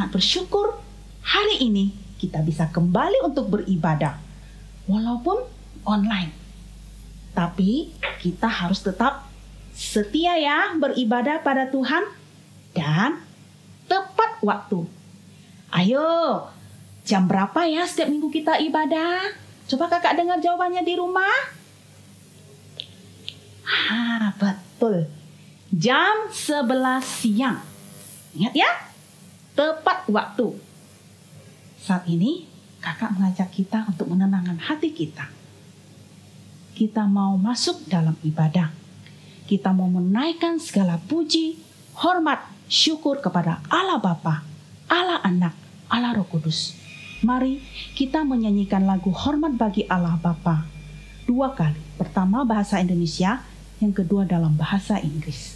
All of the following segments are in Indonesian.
sangat bersyukur hari ini kita bisa kembali untuk beribadah, walaupun online. Tapi kita harus tetap setia ya beribadah pada Tuhan dan tepat waktu. Ayo, jam berapa ya setiap minggu kita ibadah? Coba kakak dengar jawabannya di rumah. Betul. Jam 11 siang. Ingat ya? Tepat waktu. Saat ini kakak mengajak kita untuk menenangkan hati kita. Kita mau masuk dalam ibadah. Kita mau menaikkan segala puji, hormat, syukur kepada Allah Bapa, Allah Anak, Allah Roh Kudus. Mari kita menyanyikan lagu hormat bagi Allah Bapa 2 kali. Pertama bahasa Indonesia, yang kedua dalam bahasa Inggris.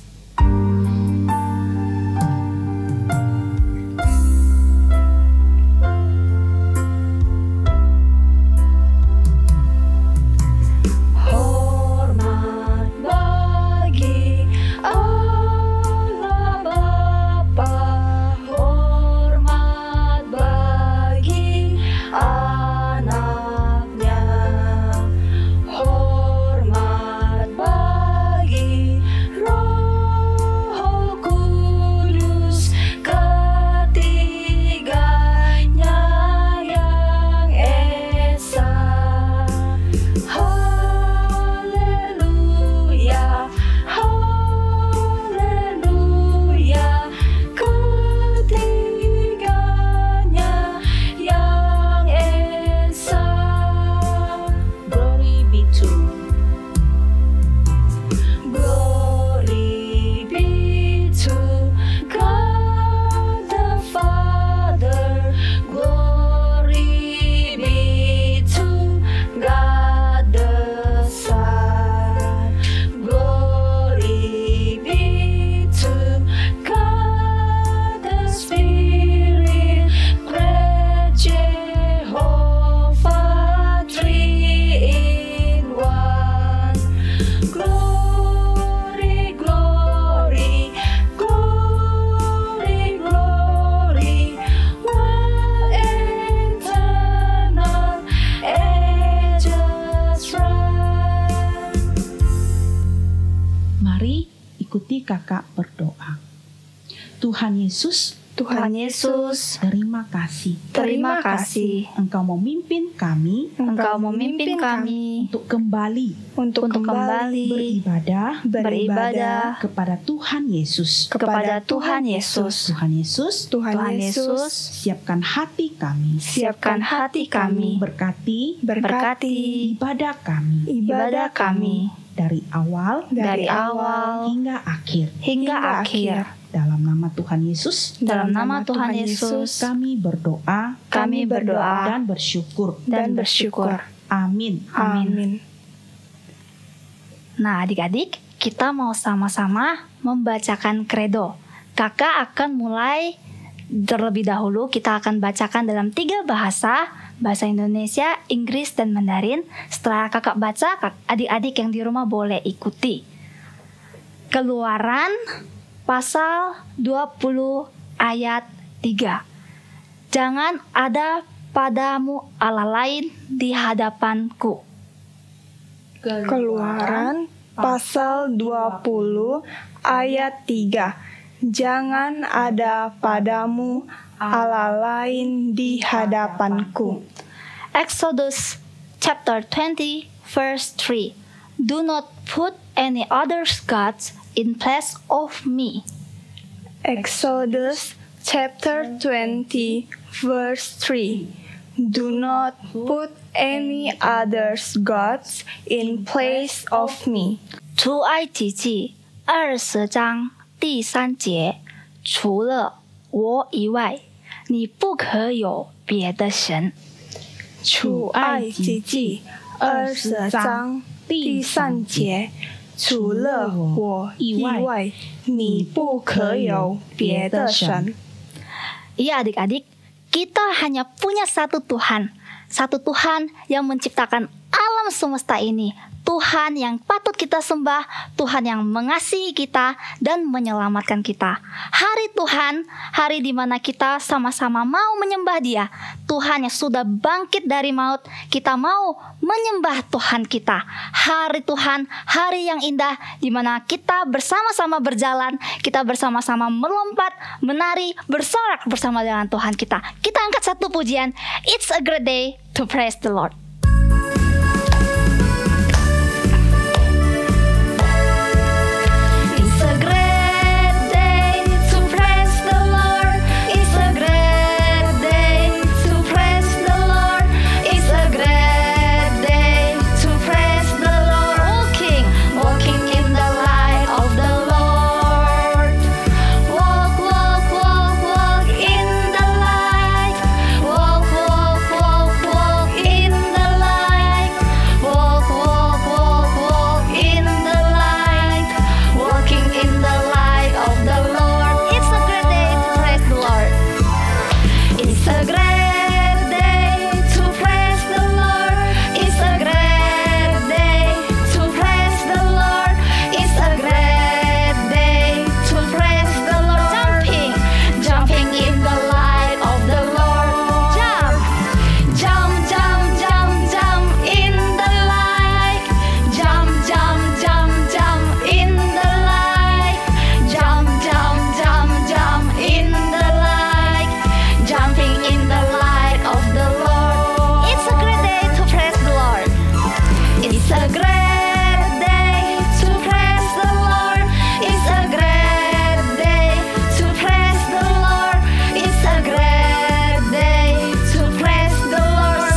Kakak berdoa. Tuhan Yesus, terima kasih. Engkau memimpin kami untuk kembali beribadah kepada Tuhan Yesus. Tuhan Yesus, siapkan hati kami, berkati ibadah kami dari awal hingga akhir. Dalam nama Tuhan Yesus, kami berdoa dan bersyukur. Amin. Nah, adik-adik, kita mau sama-sama membacakan kredo. Kakak akan mulai terlebih dahulu. Kita akan bacakan dalam 3 bahasa Indonesia, Inggris, dan Mandarin. Setelah kakak baca, adik-adik yang di rumah boleh ikuti. Keluaran pasal 20 ayat 3. Jangan ada padamu Allah lain di hadapanku. Keluaran pasal 20 ayat 3. Jangan ada padamu Allah lain di hadapanku. Exodus chapter 20 verse 3. Do not put any other gods in place of me. Exodus chapter 20 verse 3. Do not put any other gods in place of me. 出埃及记20章第3节，除了我以外，你不可有别的神。出埃及记20章第3节，除了我以外，你不可有别的神。 Iya adik-adik, kita hanya punya satu Tuhan yang menciptakan alam semesta ini. Tuhan yang patut kita sembah, Tuhan yang mengasihi kita dan menyelamatkan kita. Hari Tuhan, hari di mana kita sama-sama mau menyembah Dia. Tuhan yang sudah bangkit dari maut, kita mau menyembah Tuhan kita. Hari Tuhan, hari yang indah di mana kita bersama-sama berjalan, kita bersama-sama melompat, menari, bersorak bersama dengan Tuhan kita. Kita angkat satu pujian. It's a great day to praise the Lord. It's a great day to praise the Lord. It's a great day to praise the Lord. It's a great day to praise the Lord. Walking in the light of the Lord. Walk in the light. Walk in the light. Walk in the light. Walking in the light of the Lord. It's a great day to praise the Lord. It's a great day to praise the Lord. It's a great day to praise the Lord. It's a great day to praise the Lord. Jumping in the light of the Lord. Jump in the light. Jump in the light. Jump in the light. Jumping in the light of the Lord. It's a great day to praise the Lord. It's a great day to praise the Lord. It's a great day to praise the Lord. It's a great day to praise the Lord.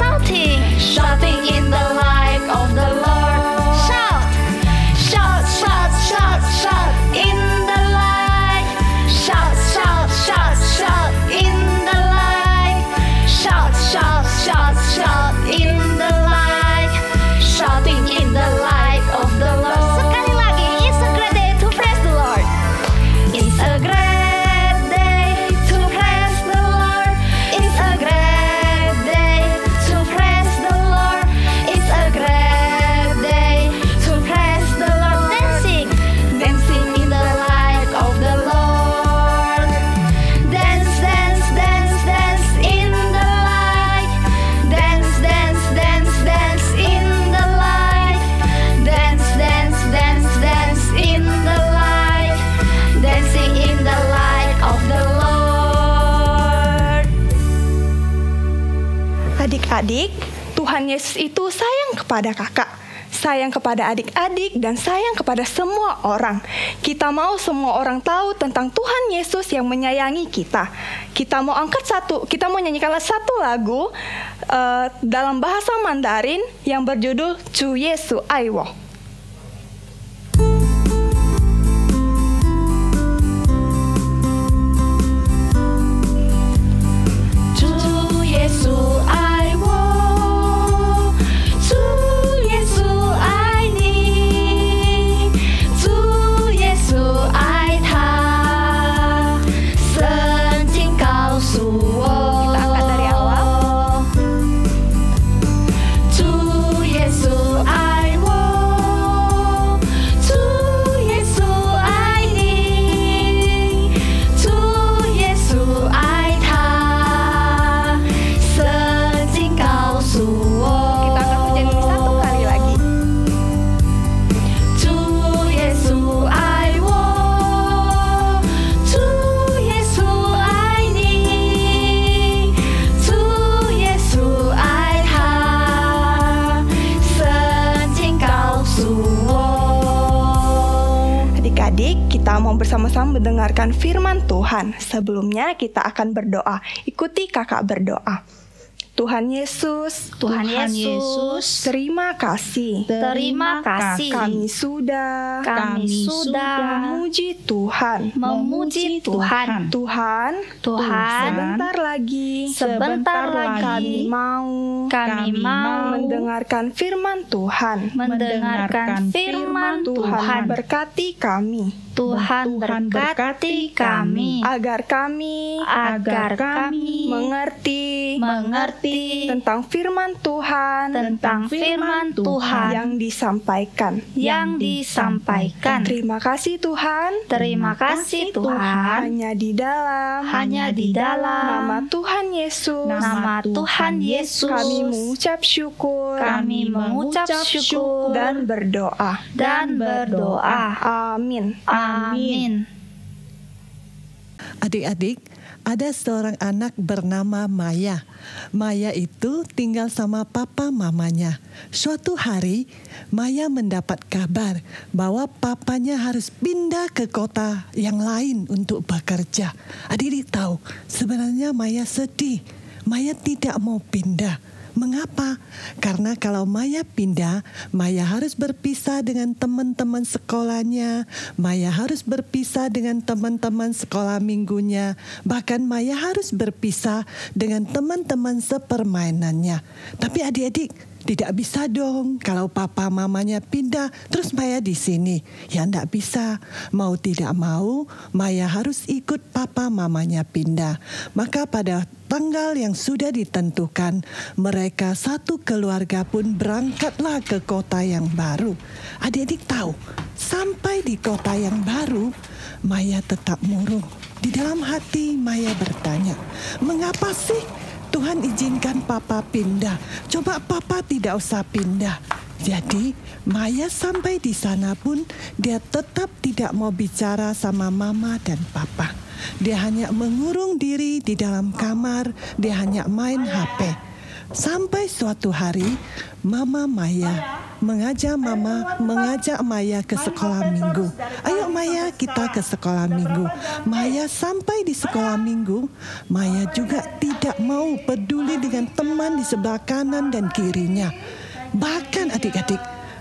Shouting in the light of the Lord. Shout in the light. Shout in the light. Shout in the light. Shouting in the light of the Lord. Sekali lagi, it's a great day to praise the Lord. It's a great day to praise the Lord. It's a great day to praise the Lord. It's a great day to praise the Lord. Dancing in the light of the Lord. Dance in the light. Dance in the light. Dance in the light. Dancing in the light of the Lord. Adik-adik, Tuhan Yesus itu sayang kepada kakak, sayang kepada adik-adik, dan sayang kepada semua orang. Kita mau semua orang tahu tentang Tuhan Yesus yang menyayangi kita. Kita mau nyanyikan satu lagu dalam bahasa Mandarin yang berjudul Chu Yesu Ai Wo. 主耶稣爱我，主耶稣爱你，主耶稣爱他，圣经告诉我。 Kita angkat dari awal. 主耶稣爱我，主耶稣爱你，主耶稣爱他，圣经告诉我。 Kita angkat pujian ini satu kali lagi. 主耶稣爱我，主耶稣爱你，主耶稣爱他，圣经告诉我。 Adik-adik, kita mau bersama-sama mendengarkan firman Tuhan. Sebelumnya kita akan berdoa. Ikuti kakak berdoa. Tuhan Yesus, Tuhan Yesus, terima kasih. terima kasih. Kami sudah Kami sudah memuji Tuhan. memuji Tuhan. Tuhan, Tuhan, sebentar lagi sebentar lagi kami mau kami mau mendengarkan firman Tuhan. mendengarkan firman Tuhan Tuhan. berkati kami Tuhan berkati kami agar kami agar kami mengerti mengerti mengerti tentang firman Tuhan yang disampaikan. Terima kasih Tuhan. Terima kasih Tuhan. Hanya di dalam nama Tuhan Yesus kami mengucap syukur dan berdoa. Amin. Adik-adik, ada seorang anak bernama Maya. Maya itu tinggal sama papa mamanya. Suatu hari, Maya mendapat kabar bahwa papanya harus pindah ke kota yang lain untuk bekerja. Adik-adik tahu, sebenarnya Maya sedih. Maya tidak mau pindah. Mengapa? Karena kalau Maya pindah, Maya harus berpisah dengan teman-teman sekolahnya. Maya harus berpisah dengan teman-teman sekolah minggunya. Bahkan Maya harus berpisah dengan teman-teman sepermainannya. Tapi adik-adik, tidak bisa dong kalau papa mamanya pindah terus Maya di sini. Ya enggak bisa. Mau tidak mau, Maya harus ikut papa mamanya pindah. Maka pada tanggal yang sudah ditentukan, mereka satu keluarga pun berangkatlah ke kota yang baru. Adik-adik tahu, sampai di kota yang baru, Maya tetap murung. Di dalam hati Maya bertanya, mengapa sih Tuhan izinkan papa pindah? Coba papa tidak usah pindah. Jadi Maya sampai di sana pun dia tetap tidak mau bicara sama mama dan papa. Dia hanya mengurung diri di dalam kamar, dia hanya main HP. Sampai suatu hari, Mama Maya mengajak Maya ke sekolah minggu. Ayo Maya, kita ke sekolah minggu. Maya sampai di sekolah minggu, Maya juga tidak mau peduli dengan teman di sebelah kanan dan kirinya. Bahkan adik-adik,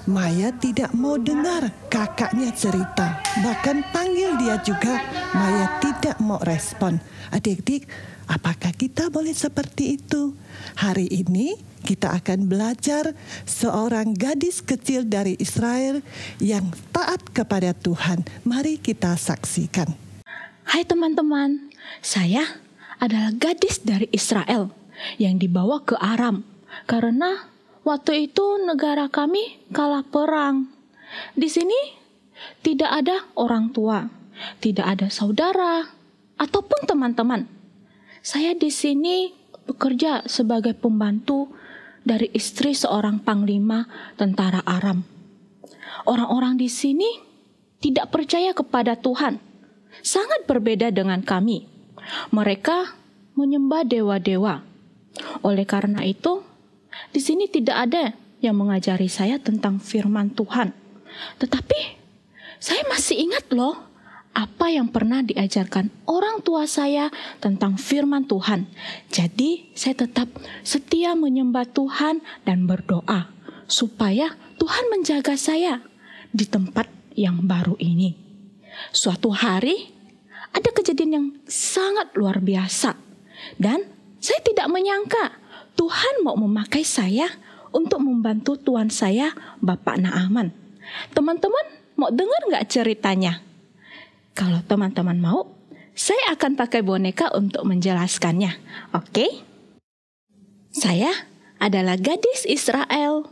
Maya tidak mau dengar kakaknya cerita. Bahkan panggil dia juga, Maya tidak mau respon. Adik-adik, apakah kita boleh seperti itu? Hari ini kita akan belajar seorang gadis kecil dari Israel yang taat kepada Tuhan. Mari kita saksikan. Hai teman-teman, saya adalah gadis dari Israel yang dibawa ke Aram karena waktu itu negara kami kalah perang. Di sini tidak ada orang tua, tidak ada saudara ataupun teman-teman. Saya di sini bekerja sebagai pembantu dari istri seorang panglima tentara Aram. Orang-orang di sini tidak percaya kepada Tuhan, sangat berbeda dengan kami. Mereka menyembah dewa-dewa. Oleh karena itu, di sini tidak ada yang mengajari saya tentang firman Tuhan. Tetapi saya masih ingat loh apa yang pernah diajarkan orang tua saya tentang firman Tuhan. Jadi saya tetap setia menyembah Tuhan dan berdoa supaya Tuhan menjaga saya di tempat yang baru ini. Suatu hari ada kejadian yang sangat luar biasa dan saya tidak menyangka Tuhan mau memakai saya untuk membantu tuan saya, Bapak Naaman. Teman-teman mau dengar nggak ceritanya? Kalau teman-teman mau, saya akan pakai boneka untuk menjelaskannya. Oke? Saya adalah gadis Israel.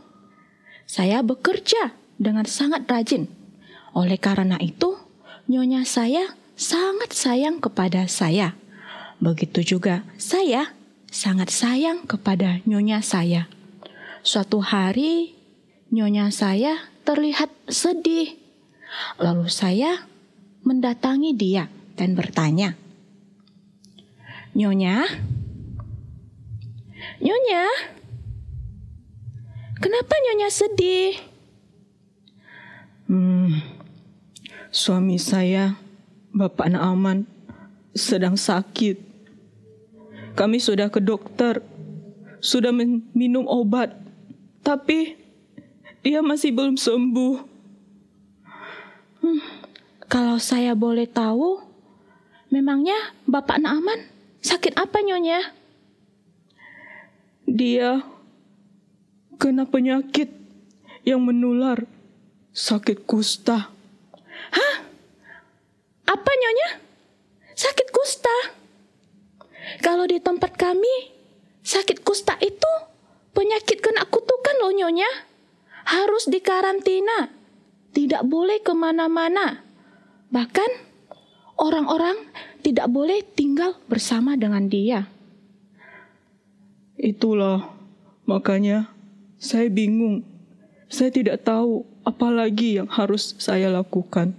Saya bekerja dengan sangat rajin. Oleh karena itu, nyonya saya sangat sayang kepada saya. Begitu juga saya sangat sayang kepada nyonya saya. Suatu hari, nyonya saya terlihat sedih. Lalu saya mendatangi dia dan bertanya, Nyonya, kenapa Nyonya sedih? Suami saya, Bapak Naaman, sedang sakit. Kami sudah ke dokter, sudah minum obat, tapi dia masih belum sembuh. Kalau saya boleh tahu, memangnya Bapak Naaman sakit apa Nyonya? Dia kena penyakit yang menular, sakit kusta. Hah? Apa Nyonya? Sakit kusta? Kalau di tempat kami, sakit kusta itu penyakit kena kutukan loh Nyonya. Harus dikarantina, tidak boleh kemana-mana. Bahkan orang-orang tidak boleh tinggal bersama dengan dia. Itulah, makanya saya bingung. Saya tidak tahu apa lagi yang harus saya lakukan.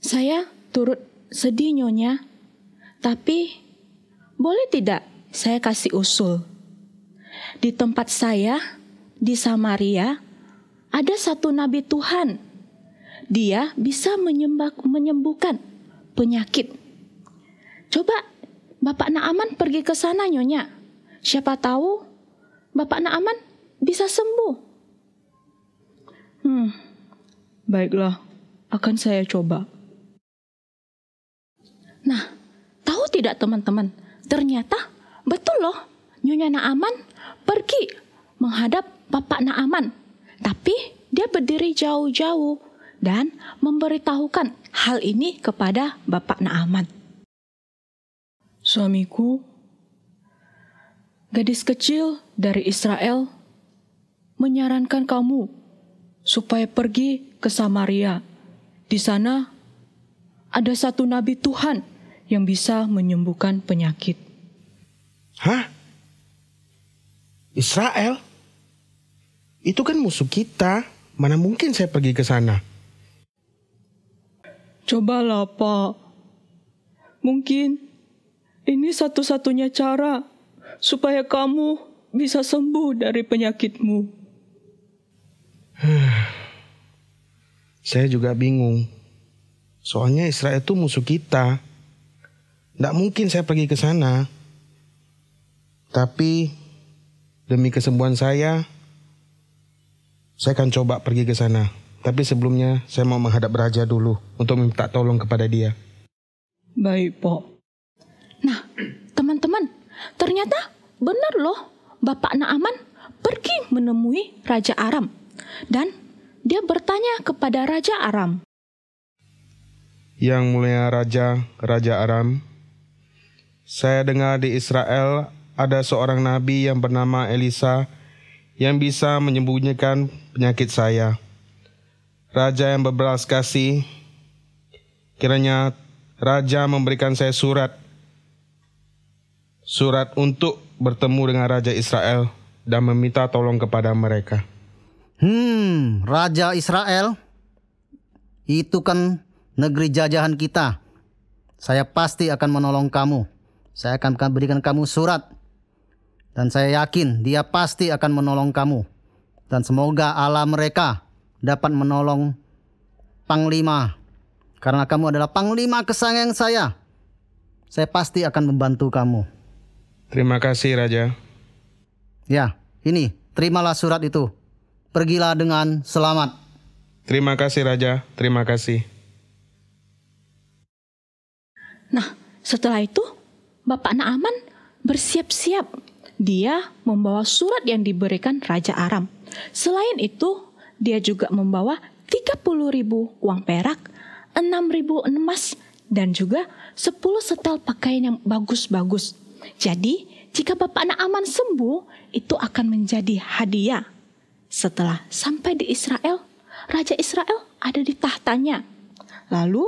Saya turut sedih Nyonya. Tapi boleh tidak saya kasih usul? Di tempat saya, di Samaria, ada satu nabi Tuhan. Dia bisa menyembuhkan penyakit. Coba Bapak Naaman pergi ke sana Nyonya. Siapa tahu Bapak Naaman bisa sembuh. Baiklah, akan saya coba. Nah, tahu tidak teman-teman? Ternyata betul loh, Nyonya Naaman pergi menghadap Bapak Naaman. Tapi dia berdiri jauh-jauh dan memberitahukan hal ini kepada Bapak Naaman. Suamiku, gadis kecil dari Israel, menyarankan kamu supaya pergi ke Samaria. Di sana ada satu nabi Tuhan yang bisa menyembuhkan penyakit. Hah? Israel? Itu kan musuh kita. Mana mungkin saya pergi ke sana? Cobalah, Pak. Mungkin ini satu-satunya cara supaya kamu bisa sembuh dari penyakitmu. Saya juga bingung. Soalnya Israel itu musuh kita. Nggak mungkin saya pergi ke sana. Tapi demi kesembuhan saya akan coba pergi ke sana. Tapi sebelumnya saya mau menghadap raja dulu untuk minta tolong kepada dia. Baik, Pak. Nah, teman-teman, ternyata benar loh, Bapak Naaman pergi menemui Raja Aram. Dan dia bertanya kepada Raja Aram. Yang mulia Raja Aram, saya dengar di Israel ada seorang nabi yang bernama Elisa yang bisa menyembunyikan penyakit saya. Raja yang berbelas kasih, kiranya Raja memberikan saya surat untuk bertemu dengan Raja Israel dan meminta tolong kepada mereka. Raja Israel, itu kan negeri jajahan kita. Saya pasti akan menolong kamu. Saya akan berikan kamu surat. Dan saya yakin dia pasti akan menolong kamu. Dan semoga Allah mereka dapat menolong Panglima. Karena kamu adalah Panglima kesayangan saya. Saya pasti akan membantu kamu. Terima kasih, Raja. Ya, ini, terimalah surat itu. Pergilah dengan selamat. Terima kasih, Raja. Terima kasih. Nah, setelah itu Bapak Naaman bersiap-siap. Dia membawa surat yang diberikan Raja Aram. Selain itu, dia juga membawa 30.000 uang perak, 6.000 emas, dan juga 10 setel pakaian yang bagus-bagus. Jadi, jika Bapak Naaman sembuh, itu akan menjadi hadiah. Setelah sampai di Israel, Raja Israel ada di tahtanya. Lalu,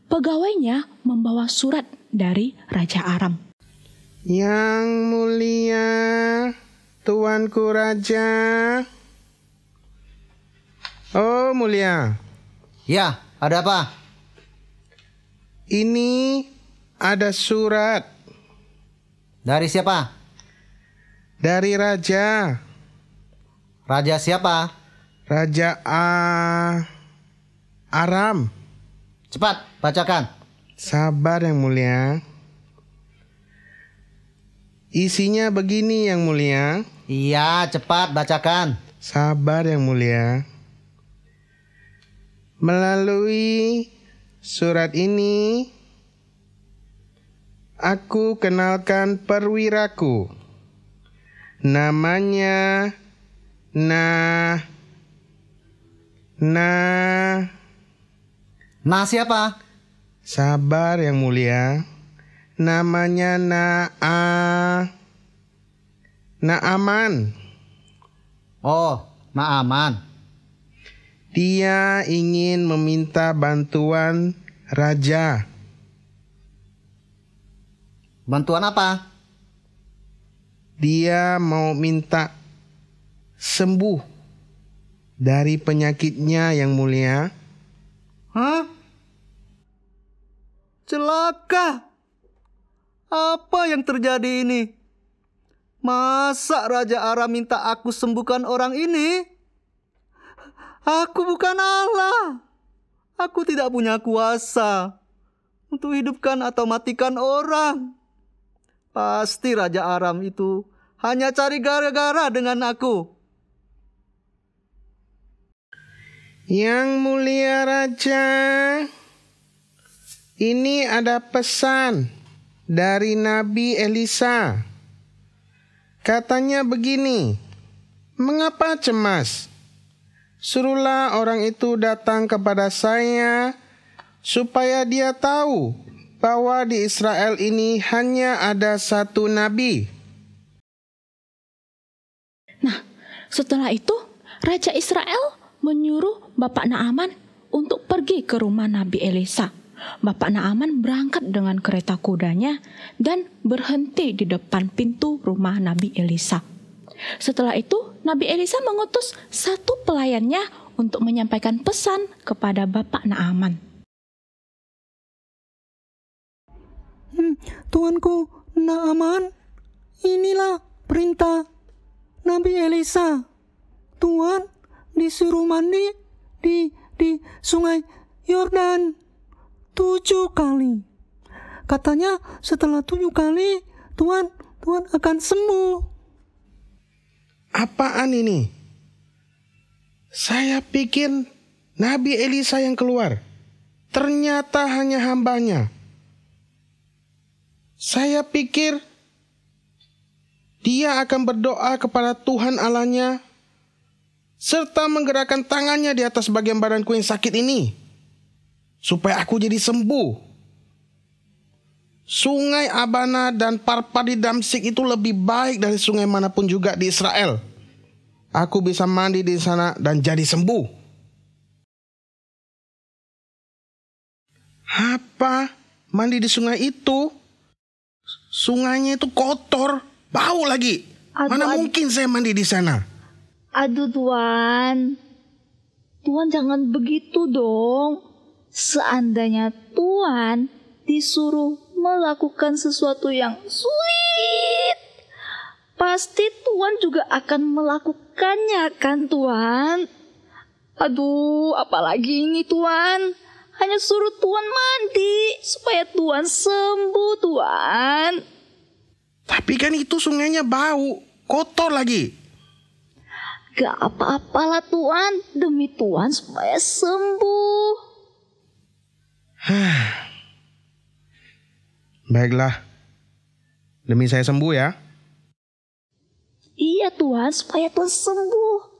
pegawainya membawa surat dari Raja Aram. Yang mulia, Tuanku Raja. Oh, mulia. Ya, ada apa? Ini ada surat. Dari siapa? Dari Raja. Raja siapa? Raja Aram. Cepat, bacakan. Sabar yang mulia. Isinya begini yang mulia. Iya, cepat bacakan. Sabar yang mulia. Melalui surat ini, aku kenalkan perwiraku. Namanya Nah siapa? Sabar yang mulia. namanya Naaman. Oh, Naaman. Dia ingin meminta bantuan raja. Bantuan apa? Dia mau minta sembuh dari penyakitnya, Yang Mulia. Hah? Celaka. Apa yang terjadi ini? Masa Raja Aram minta aku sembuhkan orang ini? Aku bukan Allah. Aku tidak punya kuasa untuk hidupkan atau matikan orang. Pasti Raja Aram itu hanya cari gara-gara dengan aku. Yang Mulia Raja, ini ada pesan dari Nabi Elisa. Katanya begini, mengapa cemas? Suruhlah orang itu datang kepada saya supaya dia tahu bahwa di Israel ini hanya ada satu nabi. Nah, setelah itu Raja Israel menyuruh Bapak Naaman untuk pergi ke rumah Nabi Elisa. Bapak Naaman berangkat dengan kereta kudanya dan berhenti di depan pintu rumah Nabi Elisa. Setelah itu, Nabi Elisa mengutus satu pelayannya untuk menyampaikan pesan kepada Bapak Naaman. Tuanku Naaman, inilah perintah Nabi Elisa. Tuan disuruh mandi di sungai Yordan 7 kali. Katanya setelah 7 kali Tuan akan sembuh. Apaan ini? Saya pikir Nabi Elisa yang keluar. Ternyata hanya hambanya. Saya pikir dia akan berdoa kepada Tuhan Allahnya serta menggerakkan tangannya di atas bagian badanku yang sakit ini supaya aku jadi sembuh. Sungai Abana dan Parpa di Damsik itu lebih baik dari sungai manapun juga di Israel. Aku bisa mandi di sana dan jadi sembuh. Apa? Mandi di sungai itu? Sungainya itu kotor, bau lagi. Mana mungkin saya mandi di sana? Aduh Tuan, Tuan jangan begitu dong. Seandainya Tuan disuruh melakukan sesuatu yang sulit, pasti Tuan juga akan melakukannya kan Tuan? Aduh, apalagi ini Tuan. Hanya suruh Tuan mandi supaya Tuan sembuh Tuan. Tapi kan itu sungainya bau, kotor lagi. Gak apa-apalah Tuan, demi Tuan supaya sembuh. Baiklah, demi saya sembuh ya. Iya Tuan, supaya Tuan sembuh.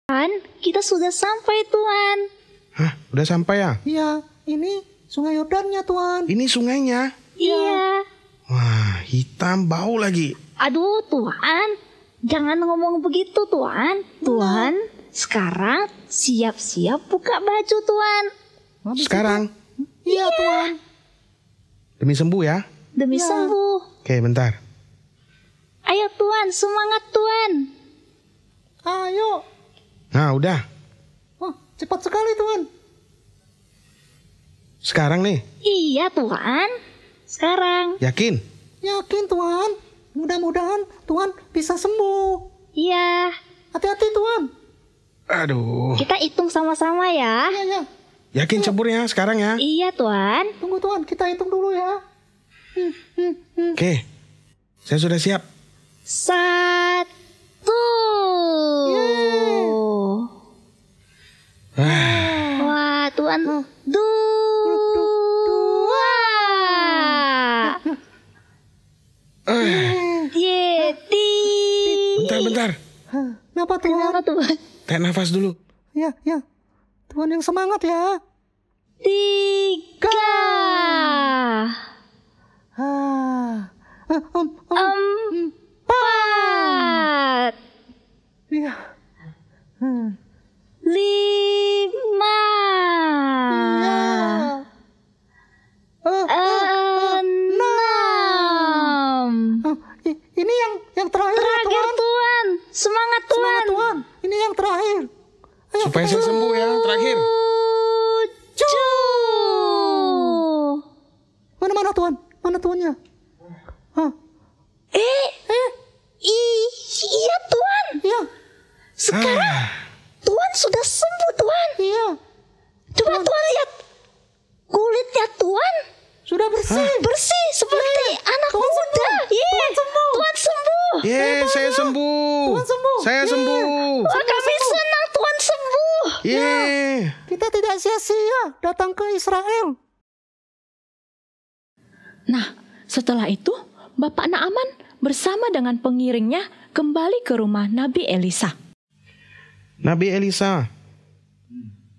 Tuan, kita sudah sampai Tuan. Hah, udah sampai ya? Iya, ini sungai Yordannya Tuan. Ini sungainya. Iya. Wah, hitam bau lagi. Aduh Tuan, jangan ngomong begitu Tuan. Tuan, sekarang siap-siap buka baju Tuan. Sekarang? Iya Tuan. Demi sembuh ya? Demi sembuh. Oke, bentar. Ayo Tuan, semangat Tuan. Ayo. Nah, udah. Wah, cepat sekali Tuan. Sekarang nih. Iya Tuan, sekarang. Yakin? Yakin Tuan. Mudah-mudahan Tuan bisa sembuh. Iya. Hati-hati Tuan. Aduh. Kita hitung sama-sama ya. Iya. Yakin sembuhnya sekarang ya? Iya Tuan. Tunggu Tuan, kita hitung dulu ya. Oke, saya sudah siap. 1. Wah, Tuan. 2. Bentar. Kenapa Tuan? Kenapa Tuan? Tarik nafas dulu. Ya. Tuan yang semangat ya. 3. Ini yang terakhir, Terakhir Tuan. Semangat Tuan. Semangat Tuan. Ini yang terakhir. Ayo, Supaya saya sembuh ya, terakhir. Mana Tuan? Mana Tuannya? Iya Tuan. Iya. Sekarang Tuan sudah sembuh Tuan. Iya. Coba Tuan lihat. Kulitnya Tuan Sudah bersih. bersih seperti anak muda. Tuan sembuh. Tuan sembuh. Saya sembuh. Tuan sembuh. Saya sembuh. Wah, kami senang Tuan sembuh. Kita tidak sia-sia datang ke Israel. Nah, setelah itu Bapak Naaman bersama dengan pengiringnya kembali ke rumah Nabi Elisa. Nabi Elisa,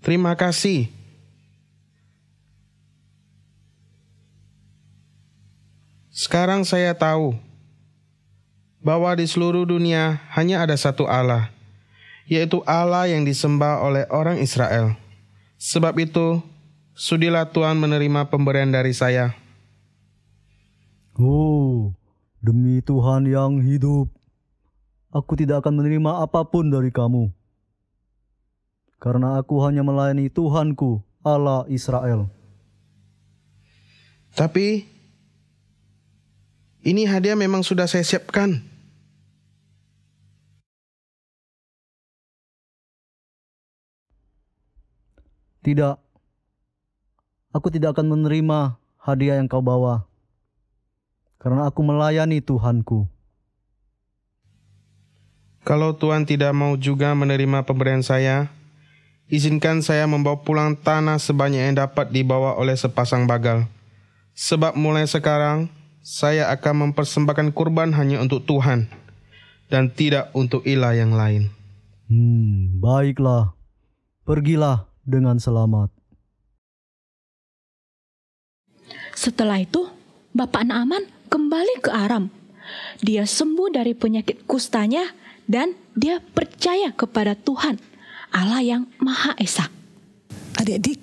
terima kasih. Sekarang saya tahu bahwa di seluruh dunia hanya ada satu Allah, yaitu Allah yang disembah oleh orang Israel. Sebab itu, sudilah Tuhan menerima pemberian dari saya. Oh, demi Tuhan yang hidup, aku tidak akan menerima apapun dari kamu. Karena aku hanya melayani Tuhanku, Allah Israel. Tapi, ini hadiah memang sudah saya siapkan. Tidak, aku tidak akan menerima hadiah yang kau bawa. Karena aku melayani Tuhanku. Kalau Tuhan tidak mau juga menerima pemberian saya, izinkan saya membawa pulang tanah sebanyak yang dapat dibawa oleh sepasang bagal. Sebab mulai sekarang, saya akan mempersembahkan kurban hanya untuk Tuhan, dan tidak untuk ilah yang lain. Baiklah. Pergilah dengan selamat. Setelah itu, Bapak Naaman kembali ke Aram. Dia sembuh dari penyakit kustanya dan dia percaya kepada Tuhan, Allah yang Maha Esa. Adik-adik,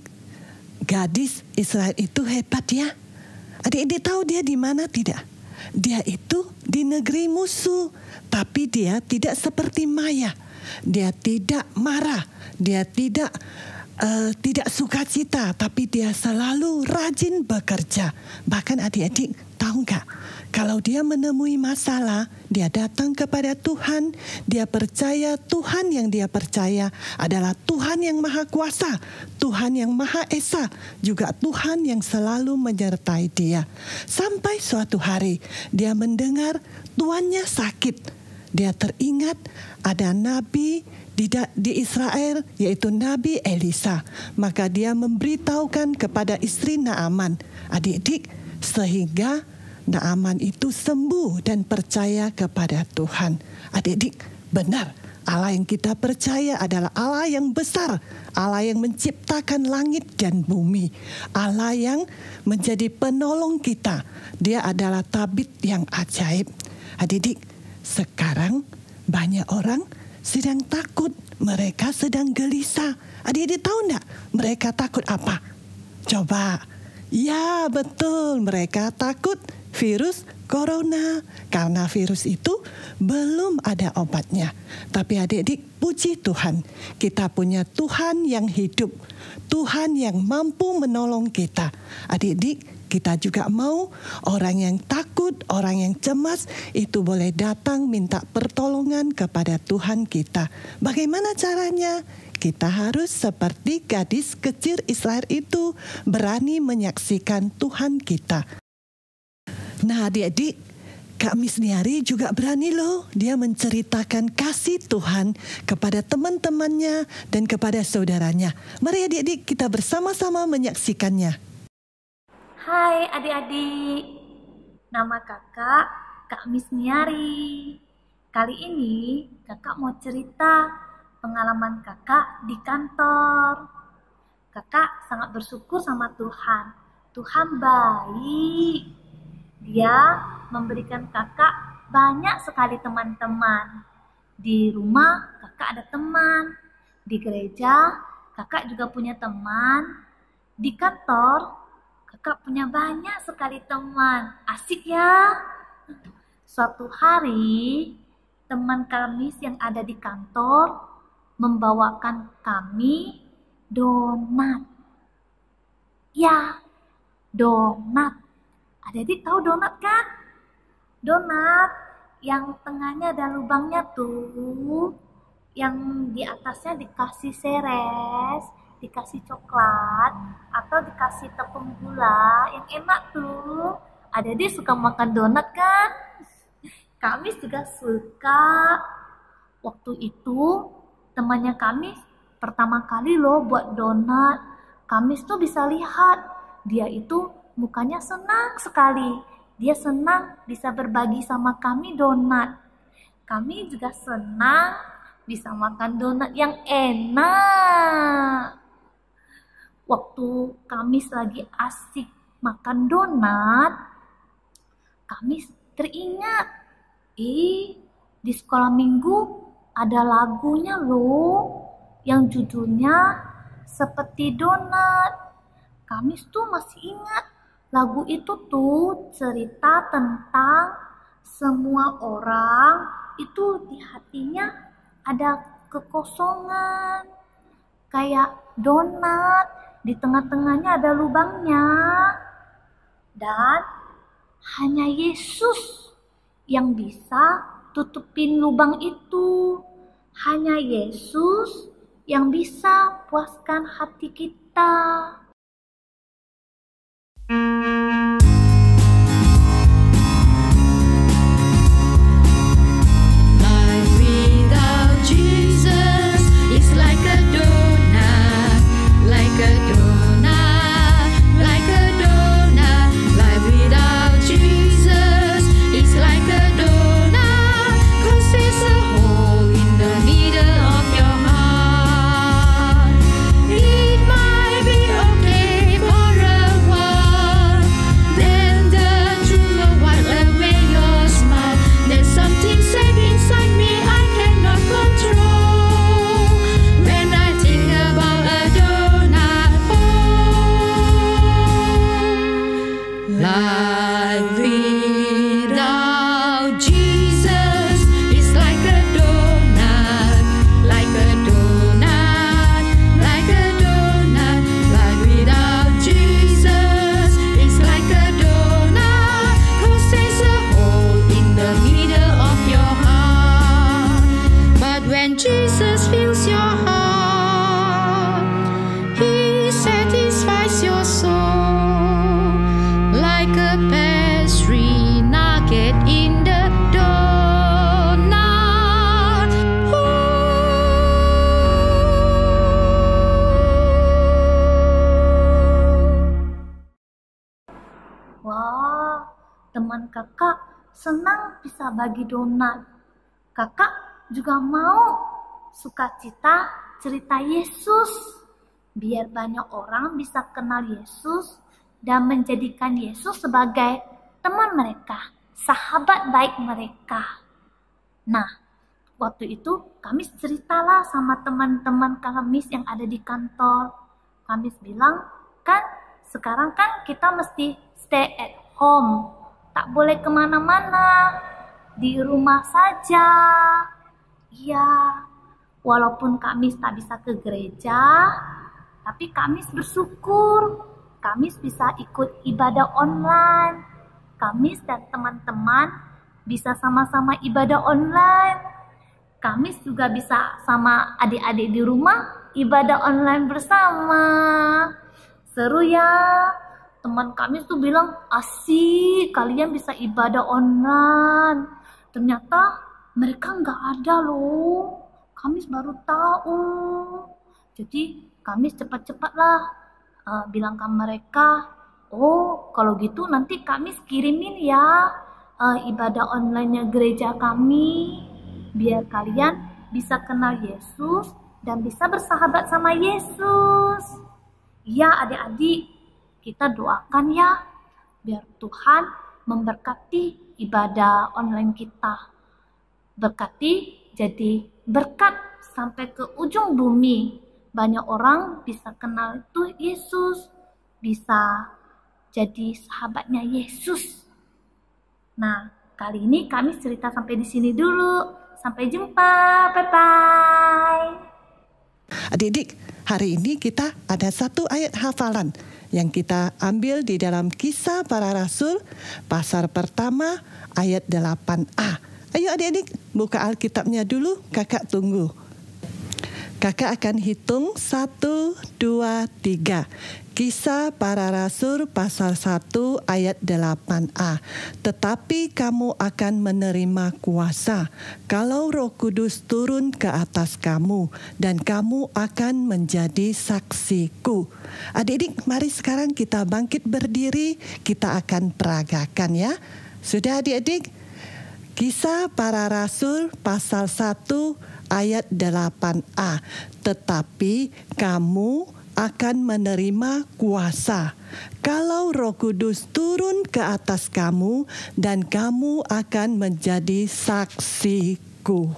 gadis Israel itu hebat ya. Adik-adik tahu dia di mana tidak? Dia itu di negeri musuh, tapi dia tidak seperti Maya. Dia tidak marah, dia tidak sukacita, tapi dia selalu rajin bekerja. Bahkan adik-adik tahu nggak? Kalau dia menemui masalah, dia datang kepada Tuhan. Dia percaya Tuhan yang dia percaya adalah Tuhan yang Maha Kuasa, Tuhan yang Maha Esa, juga Tuhan yang selalu menyertai dia. Sampai suatu hari dia mendengar tuannya sakit. Dia teringat ada nabi di Israel, yaitu Nabi Elisa. Maka dia memberitahukan kepada istri Naaman. Adik-adik, sehingga Naaman itu sembuh dan percaya kepada Tuhan. Adik-adik, benar, Allah yang kita percaya adalah Allah yang besar, Allah yang menciptakan langit dan bumi, Allah yang menjadi penolong kita. Dia adalah tabib yang ajaib. Adik-adik, sekarang banyak orang sedang takut, mereka sedang gelisah. Adik-adik tahu enggak mereka takut apa? Coba. Ya betul, mereka takut virus corona. Karena virus itu belum ada obatnya. Tapi adik-adik, puji Tuhan, kita punya Tuhan yang hidup, Tuhan yang mampu menolong kita. Adik-adik, kita juga mau orang yang takut, orang yang cemas itu boleh datang minta pertolongan kepada Tuhan kita. Bagaimana caranya? Kita harus seperti gadis kecil Israel itu, berani menyaksikan Tuhan kita. Nah adik-adik, Kak Misniari juga berani loh. Dia menceritakan kasih Tuhan kepada teman-temannya dan kepada saudaranya. Mari adik-adik kita bersama-sama menyaksikannya. Hai adik-adik, nama kakak Kak Misniari. Kali ini kakak mau cerita pengalaman kakak di kantor. Kakak sangat bersyukur sama Tuhan. Tuhan baik. Dia memberikan kakak banyak sekali teman-teman. Di rumah kakak ada teman. Di gereja kakak juga punya teman. Di kantor kakak kakak punya banyak sekali teman. Asik ya. Suatu hari, teman kami yang ada di kantor membawakan kami donat. Ya, donat. Adik-adik tahu donat kan? Donat yang tengahnya ada lubangnya tuh, yang di atasnya dikasih seres, dikasih coklat, atau dikasih tepung gula, yang enak tuh. Adik-adik suka makan donat kan? Kami juga suka. Waktu itu temannya kami pertama kali loh buat donat. Kami tuh bisa lihat dia itu mukanya senang sekali. Dia senang bisa berbagi sama kami donat. Kami juga senang bisa makan donat yang enak. Waktu kami lagi asik makan donat, kami teringat, di sekolah minggu ada lagunya loh, yang judulnya Seperti Donat. Kami tuh masih ingat lagu itu tuh cerita tentang semua orang itu di hatinya ada kekosongan, kayak donat, di tengah-tengahnya ada lubangnya, dan hanya Yesus yang bisa tutupin lubang itu. Hanya Yesus yang bisa puaskan hati kita. Wah, teman kakak senang bisa bagi donat. Kakak juga mau sukacita cerita Yesus, biar banyak orang bisa kenal Yesus dan menjadikan Yesus sebagai teman mereka, sahabat baik mereka. Nah, waktu itu kami ceritalah sama teman-teman kami yang ada di kantor. Kami bilang, kan sekarang kan kita mesti stay at home, tak boleh kemana-mana, di rumah saja. Iya, walaupun kami tak bisa ke gereja, tapi kami bersyukur kami bisa ikut ibadah online. Kami dan teman-teman bisa sama-sama ibadah online. Kami juga bisa sama adik-adik di rumah ibadah online bersama. Seru ya. Teman kami tuh bilang, asik kalian bisa ibadah online. Ternyata mereka nggak ada loh. Kami baru tahu. Jadi kami cepat-cepatlah bilang ke mereka, oh kalau gitu nanti kami kirimin ya ibadah online-nya gereja kami. Biar kalian bisa kenal Yesus dan bisa bersahabat sama Yesus. Ya adik-adik, kita doakan ya, biar Tuhan memberkati ibadah online kita. Berkati jadi berkat sampai ke ujung bumi. Banyak orang bisa kenal itu Yesus, bisa jadi sahabatnya Yesus. Nah, kali ini kami cerita sampai di sini dulu. Sampai jumpa, bye-bye. Adik-adik, hari ini kita ada satu ayat hafalan yang kita ambil di dalam Kisah Para Rasul pasal pertama ayat 8a. Ayo adik-adik, buka Alkitabnya dulu, kakak tunggu. Kakak akan hitung 1, 2, 3. Kisah Para Rasul pasal 1 ayat 8a. Tetapi kamu akan menerima kuasa kalau Roh Kudus turun ke atas kamu, dan kamu akan menjadi saksiku. Adik-adik, mari sekarang kita bangkit berdiri, kita akan peragakan ya. Sudah adik-adik? Kisah Para Rasul pasal 1 ayat 8a. Tetapi kamu akan menerima kuasa kalau Roh Kudus turun ke atas kamu, dan kamu akan menjadi saksiku.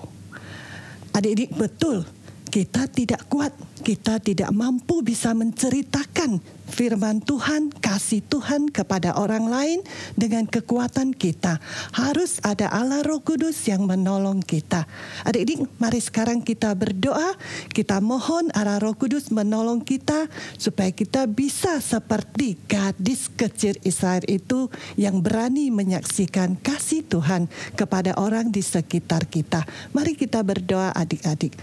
Adik-adik, betul, kita tidak kuat, kita tidak mampu bisa menceritakan firman Tuhan, kasih Tuhan kepada orang lain dengan kekuatan kita. Harus ada Allah Roh Kudus yang menolong kita. Adik-adik, mari sekarang kita berdoa. Kita mohon Allah Roh Kudus menolong kita supaya kita bisa seperti gadis kecil Israel itu yang berani menyaksikan kasih Tuhan kepada orang di sekitar kita. Mari kita berdoa adik-adik.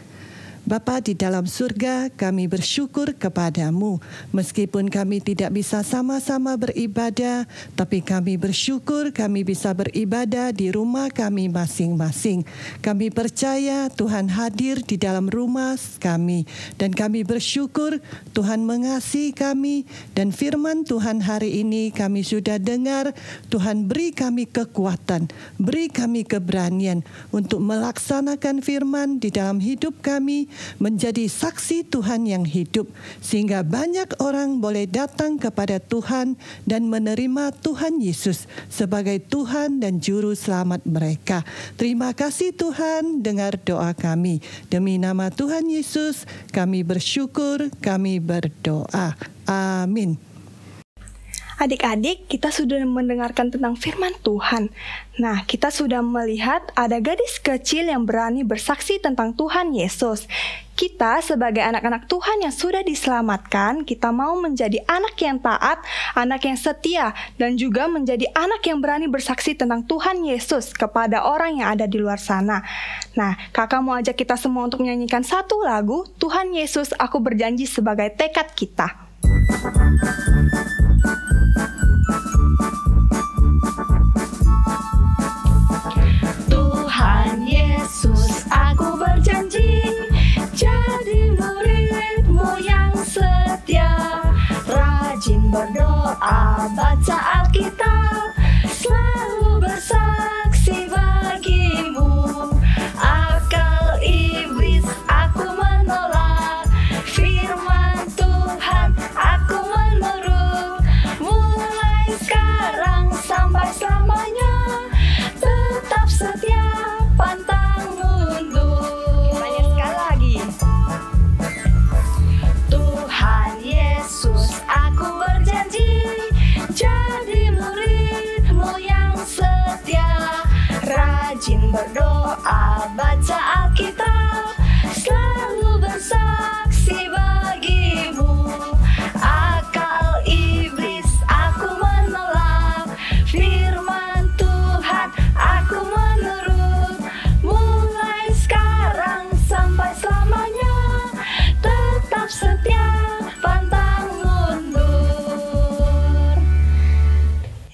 Bapa di dalam surga, kami bersyukur kepadamu. Meskipun kami tidak bisa sama-sama beribadah, tapi kami bersyukur kami bisa beribadah di rumah kami masing-masing. Kami percaya Tuhan hadir di dalam rumah kami, dan kami bersyukur Tuhan mengasihi kami, dan firman Tuhan hari ini kami sudah dengar. Tuhan beri kami kekuatan, beri kami keberanian untuk melaksanakan firman di dalam hidup kami, menjadi saksi Tuhan yang hidup, sehingga banyak orang boleh datang kepada Tuhan dan menerima Tuhan Yesus sebagai Tuhan dan Juru Selamat mereka. Terima kasih Tuhan, dengar doa kami. Demi nama Tuhan Yesus, kami bersyukur, kami berdoa. Amin. Adik-adik, kita sudah mendengarkan tentang firman Tuhan. Nah, kita sudah melihat ada gadis kecil yang berani bersaksi tentang Tuhan Yesus. Kita sebagai anak-anak Tuhan yang sudah diselamatkan, kita mau menjadi anak yang taat, anak yang setia, dan juga menjadi anak yang berani bersaksi tentang Tuhan Yesus kepada orang yang ada di luar sana. Nah, kakak mau ajak kita semua untuk menyanyikan satu lagu, Tuhan Yesus, Aku Berjanji, sebagai tekad kita. Tuhan Yesus, aku berjanji jadi murid-Mu yang setia, rajin berdoa, baca Alkitab, selalu bersaksi bagi-Mu. Akal iblis aku menolak, firman Tuhan aku menurut. Mulai sekarang sampai selamanya, tetap setia, pantang mundur. Sekali lagi. Tuhan Yesus, aku berjanji jadi murid-Mu yang setia, rajin berdoa, baca Alkitab, selalu bersaksi bagi-Mu. Akal iblis aku menolak, firman Tuhan aku menurut. Mulai sekarang sampai selamanya, tetap setia, pantang mundur.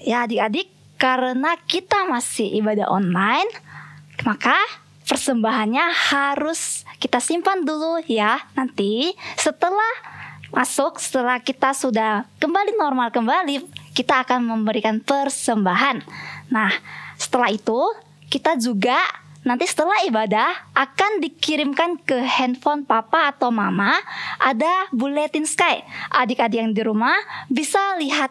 Ya adik-adik, karena kita masih ibadah online, maka persembahannya harus kita simpan dulu ya. Nanti setelah kita sudah kembali normal kembali, kita akan memberikan persembahan. Nah, setelah itu kita juga nanti setelah ibadah akan dikirimkan ke handphone papa atau mama, ada Bulletin Sky. Adik-adik yang di rumah bisa lihat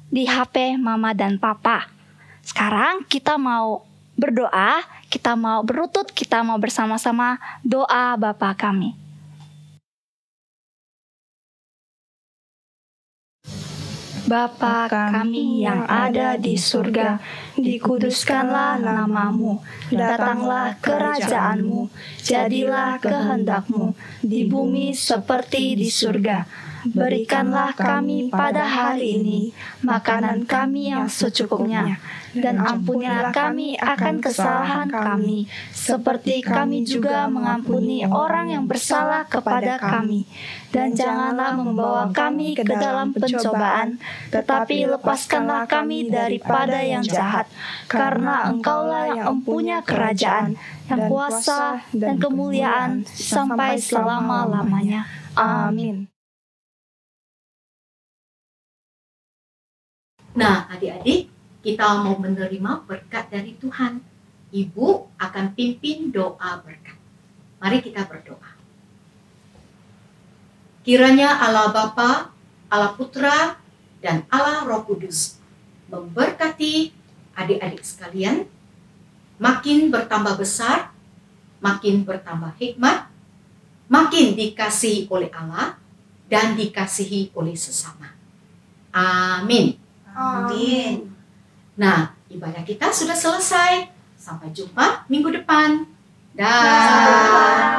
di HP mama dan papa. Sekarang kita mau berdoa, kita mau berlutut, kita mau bersama-sama doa Bapa kami. Bapa kami yang ada di surga, dikuduskanlah namamu, datanglah kerajaan-Mu, jadilah kehendak-Mu di bumi seperti di surga. Berikanlah kami pada hari ini makanan kami yang secukupnya, dan ampunilah kami akan kesalahan kami, seperti kami juga mengampuni orang yang bersalah kepada kami. Dan janganlah membawa kami ke dalam pencobaan, tetapi lepaskanlah kami daripada yang jahat, karena Engkaulah yang mempunyai kerajaan, yang kuasa dan kemuliaan sampai selama-lamanya. Amin. Nah, adik-adik, kita mau menerima berkat dari Tuhan. Ibu akan pimpin doa berkat. Mari kita berdoa. Kiranya Allah Bapa, Allah Putra, dan Allah Roh Kudus memberkati adik-adik sekalian, makin bertambah besar, makin bertambah hikmat, makin dikasihi oleh Allah, dan dikasihi oleh sesama. Amin. Amin. Nah, ibadah kita sudah selesai. Sampai jumpa minggu depan. Dah.